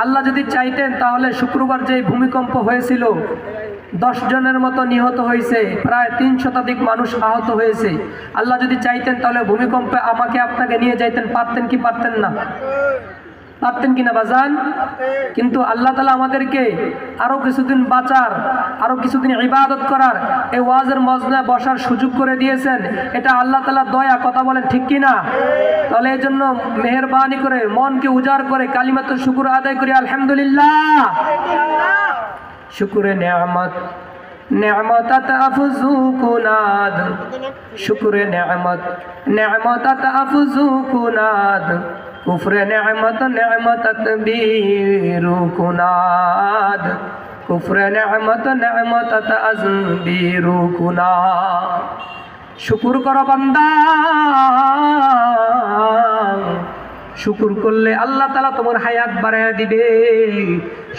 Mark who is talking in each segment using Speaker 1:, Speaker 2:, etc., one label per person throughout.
Speaker 1: আল্লাহ যদি চাইতেন তাহলে শুক্রবার যে ভূমিকম্প হয়েছিল 10 জনের মতো নিহত হয়েছে, প্রায় 3 শতাধিক মানুষ আহত হয়েছে। আল্লাহ যদি চাইতেন তাহলে ভূমিকম্পে আমাকে আপনাকে নিয়ে যাইতেন, পারতেন কি পারতেন না? পারতেন কিনা বাজান? কিন্তু আল্লাহ তাআলা আমাদেরকে আরো কিছুদিন বাঁচার, আরো কিছুদিন ইবাদত করার, এই ওয়াজের মজনায় বসার সুযোগ করে দিয়েছেন। এটা আল্লাহ তাআলা দয়া, কথা বলেন ঠিক কিনা? তাহলে এই জন্য মেহেরবানি করে মনকে উজাড় করে কালিমাতুল শুকর আদায় করি আলহামদুলিল্লাহ। শুকরে নেয়ামত নেয়ামতাত আফজু কুনাদ, শুকরে নেয়ামত নেয়ামতাত আফজু কুনাদ, কুফরে নেয়ামত নেয়ামতাত বীরু কুনাদ, কুফরে নেয়ামত নেয়ামতাত আজবীরু কুনাদ। শুকুর করো বান্দা, শুকুর করলে আল্লাহ তাআলা তোমার হায়াত বাড়ায় দিবে।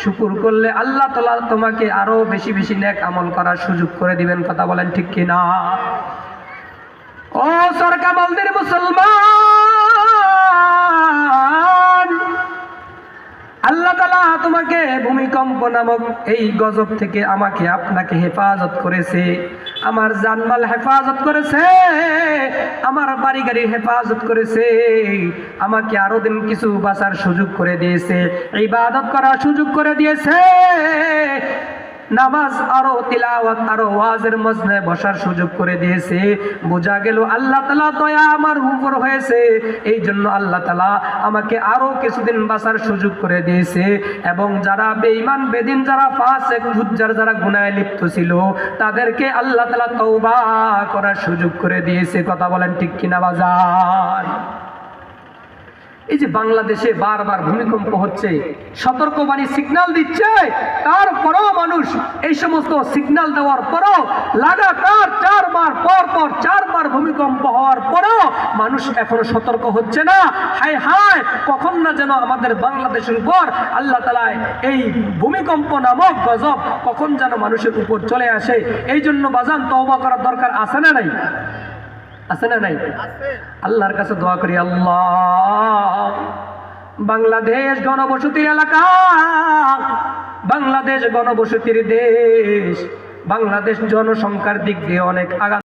Speaker 1: শুকুর করলে আল্লাহ তাআলা তোমাকে আরো বেশি বেশি নেক আমল করার সুযোগ করে দিবেন, কথা বলেন ঠিক কিনা? ও সরকারদের মুসলমান, আল্লাহ তাআলা তোমাকে ভূমিকম্প নামক এই গজব থেকে আমাকে আপনাকে হেফাজত করেছে, আমার জানমাল হেফাজত করেছে, আমার বাড়ি গাড়ি হেফাজত করেছে, আমাকে আরো দিন কিছু বাঁচার সুযোগ করে দিয়েছে, ইবাদত করার সুযোগ করে দিয়েছে, নামাজ আরো তিলাওয়াত আরো ওয়াজের মজনায় বসার সুযোগ করে দিয়েছে। বোঝা গেল আল্লাহ তাআলা দয়া আমার উপর হয়েছে, এই জন্য আল্লাহ তাআলা আমাকে আরো কিছুদিন বাঁচার সুযোগ করে দিয়েছে। এবং যারা বেঈমান বেদিন, যারা ফাসিক ফুজ্জার, যারা গুনাহে লিপ্ত ছিল, তাদেরকে আল্লাহ তাআলা তওবা করার সুযোগ করে দিয়েছে, কথা বলেন ঠিক কিনা বাজার? এই যে বাংলাদেশে বারবার ভূমিকম্প হচ্ছে, সতর্কবাণী সিগন্যাল দিচ্ছে, তারপরও মানুষ এই সমস্ত সিগন্যাল দেওয়ার পরও লাগাতার 4 বার পর 4 বার ভূমিকম্প হওয়ার পরও মানুষ এখনো সতর্ক হচ্ছে না। হায় হায়, কখন না যেন আমাদের বাংলাদেশের উপর আল্লাহ তাআলা এই ভূমিকম্প নামক গজব কখন যেন মানুষের উপর চলে আসে। এই জন্য বাজান তওবা করার দরকার আছে না নাই? আছে না নাই? আল্লাহর কাছে দোয়া করি, আল্লাহ বাংলাদেশ ঘনবসতি এলাকা, বাংলাদেশ ঘনবসতির দেশ, বাংলাদেশ জনসংখ্যার দিক দিয়ে অনেক আগাম।